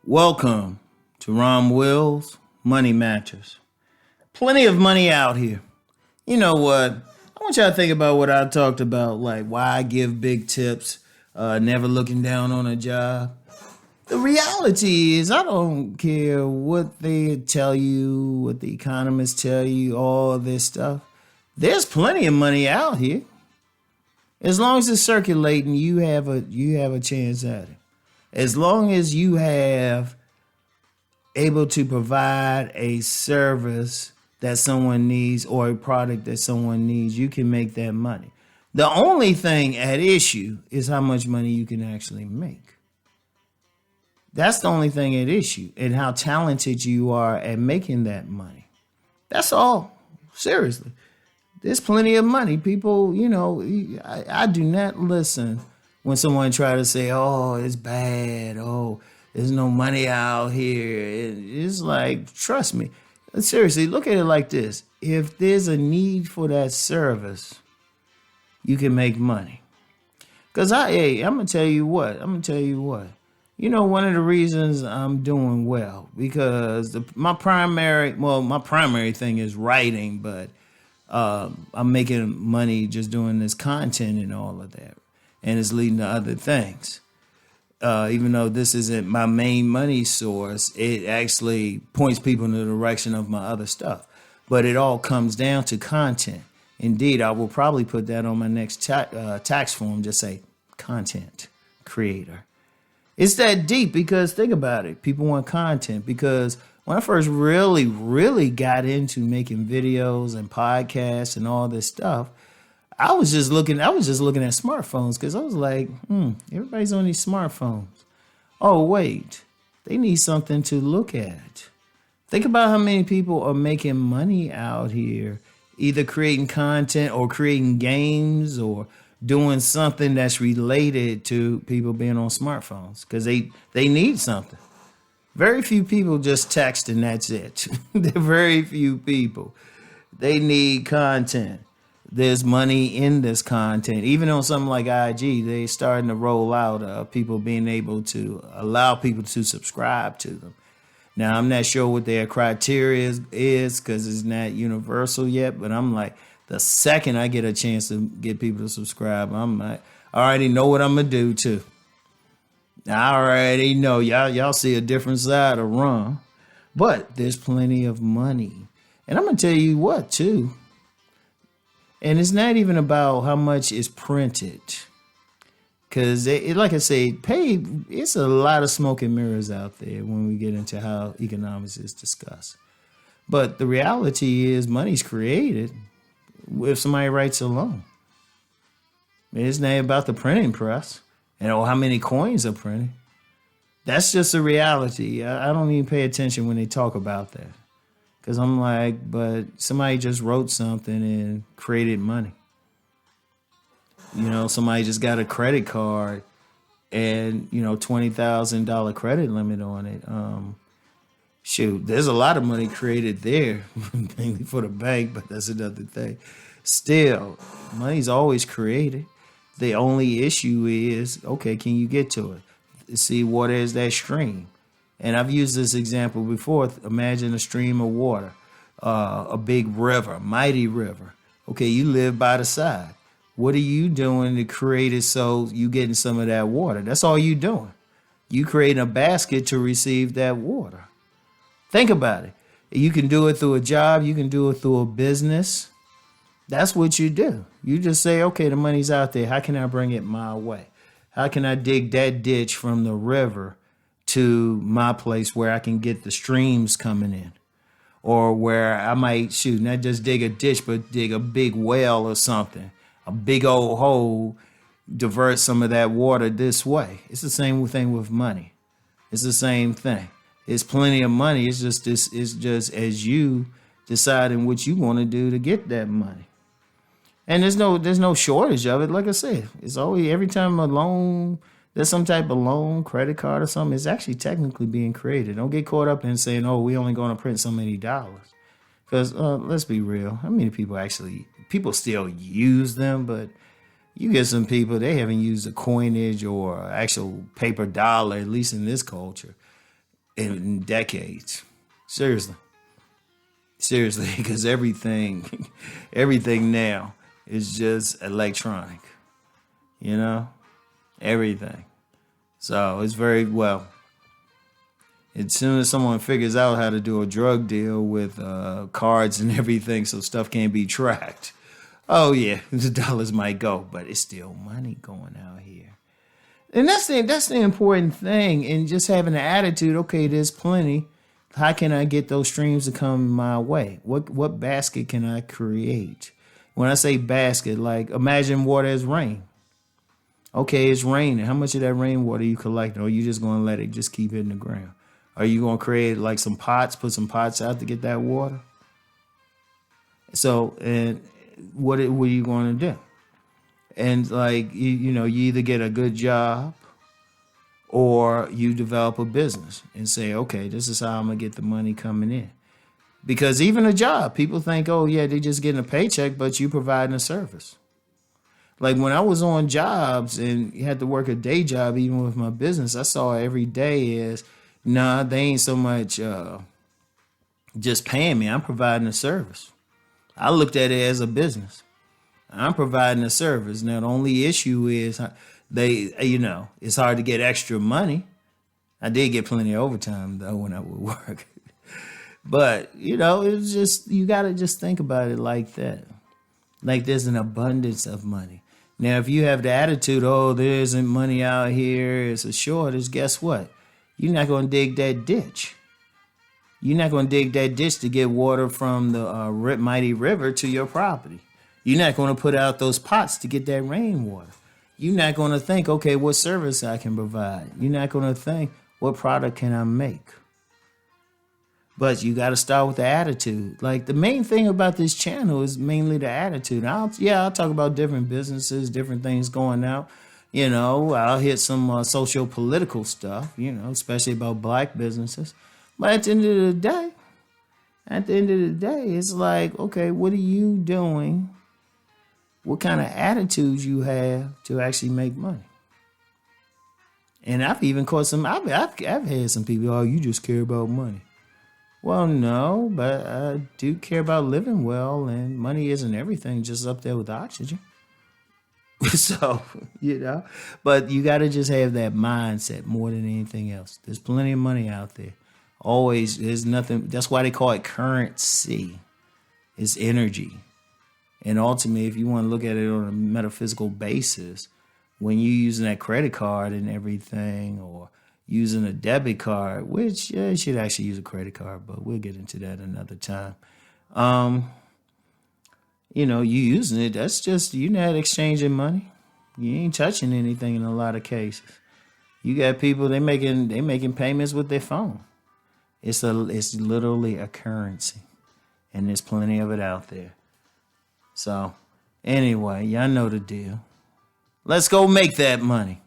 Welcome to Rom Wills Money Matters. Plenty of money out here. You know what? I want y'all to think about what I talked about, like why I give big tips, never looking down on a job. The reality is, I don't care what they tell you, what the economists tell you, all this stuff. There's plenty of money out here. As long as it's circulating, you have a chance at it. As long as you have able to provide a service that someone needs or a product that someone needs, you can make that money. The only thing at issue is how much money you can actually make. That's the only thing at issue, and how talented you are at making that money. That's all. Seriously. There's plenty of money. People, I do not listen when someone try to say, oh, it's bad. Oh, there's no money out here. It's like, trust me. Seriously, look at it like this. If there's a need for that service, you can make money. Because I'm going to tell you what. One of the reasons I'm doing well, because my primary thing is writing, but I'm making money just doing this content and all of that. And it's leading to other things. Even though this isn't my main money source, it actually points people in the direction of my other stuff. But it all comes down to content. Indeed, I will probably put that on my next tax form, just say content creator. It's that deep because think about it. People want content because when I first really got into making videos and podcasts and all this stuff, I was just looking at smartphones because I was like, everybody's on these smartphones. Oh, wait, they need something to look at. Think about how many people are making money out here, either creating content or creating games or doing something that's related to people being on smartphones because they need something. Very few people just text and that's it. There are very few people. They need content. There's money in this content. Even on something like IG, they're starting to roll out people being able to allow people to subscribe to them. Now, I'm not sure what their criteria is because it's not universal yet, but I'm like, the second I get a chance to get people to subscribe, I'm like, I already know what I'm going to do too. I already know. Y'all see a different side of Ron. But there's plenty of money. And I'm going to tell you what, too. And it's not even about how much is printed. Because, like I say, it's a lot of smoke and mirrors out there when we get into how economics is discussed. But the reality is money's created if somebody writes a loan. It's not about the printing press and how many coins are printed. That's just a reality. I don't even pay attention when they talk about that. Because I'm like, but somebody just wrote something and created money. Somebody just got a credit card and, $20,000 credit limit on it. Shoot, there's a lot of money created there, mainly for the bank, but that's another thing. Still, money's always created. The only issue is, okay, can you get to it? See, what is that stream? And I've used this example before. Imagine a stream of water, a big river, mighty river. Okay, you live by the side. What are you doing to create it so you getting some of that water? That's all you doing. You creating a basket to receive that water. Think about it. You can do it through a job. You can do it through a business. That's what you do. You just say, okay, the money's out there. How can I bring it my way? How can I dig that ditch from the river to my place where I can get the streams coming in? Or where I might, not just dig a ditch, but dig a big well or something. A big old hole, divert some of that water this way. It's the same thing with money. It's the same thing. It's plenty of money. It's just as you deciding what you want to do to get that money. And there's no shortage of it. Like I said, it's always every time a loan, there's some type of loan, credit card or something, it's actually technically being created. Don't get caught up in saying, oh, we only going to print so many dollars. Because let's be real. How many people still use them, but you get some people, they haven't used a coinage or actual paper dollar, at least in this culture, in decades. Seriously, because everything now is just electronic. You know, everything. So it's very well. As soon as someone figures out how to do a drug deal with cards and everything, so stuff can't be tracked. Oh yeah, the dollars might go, but it's still money going out here. And that's the important thing. And just having the attitude, okay, there's plenty. How can I get those streams to come my way? What basket can I create? When I say basket, like imagine water as rain. Okay, it's raining. How much of that rainwater are you collecting? Or are you just going to let it just keep hitting the ground? Are you going to create like some pots, put some pots out to get that water? So, and what are you going to do? And like, you either get a good job or you develop a business and say, okay, this is how I'm going to get the money coming in. Because even a job, people think, oh yeah, they're just getting a paycheck, but you providing a service. Like when I was on jobs and you had to work a day job, even with my business, I saw every day is, nah, they ain't so much just paying me. I'm providing a service. I looked at it as a business. I'm providing a service. Now, the only issue is it's hard to get extra money. I did get plenty of overtime, though, when I would work. But, it's just, you got to just think about it like that. Like there's an abundance of money. Now, if you have the attitude, oh, there isn't money out here, it's a shortage, guess what? You're not going to dig that ditch. You're not going to dig that ditch to get water from the mighty river to your property. You're not going to put out those pots to get that rainwater. You're not going to think, okay, what service I can provide. You're not going to think, what product can I make? But you got to start with the attitude. Like the main thing about this channel is mainly the attitude. I'll talk about different businesses, different things going out. I'll hit some socio-political stuff, especially about black businesses. But at the end of the day, it's like, okay, what are you doing? What kind of attitudes you have to actually make money? And I've even caught I've had some people, oh, you just care about money. Well, no, but I do care about living well, and money isn't everything, just up there with oxygen. So, but you got to just have that mindset more than anything else. There's plenty of money out there. Always, there's nothing. That's why they call it currency. It's energy. And ultimately, if you want to look at it on a metaphysical basis, when you're using that credit card and everything, or using a debit card, which you should actually use a credit card, but we'll get into that another time. You using it, that's just, you're not exchanging money. You ain't touching anything in a lot of cases. You got people, they making payments with their phone. It's literally a currency, and there's plenty of it out there. So anyway, y'all know the deal. Let's go make that money.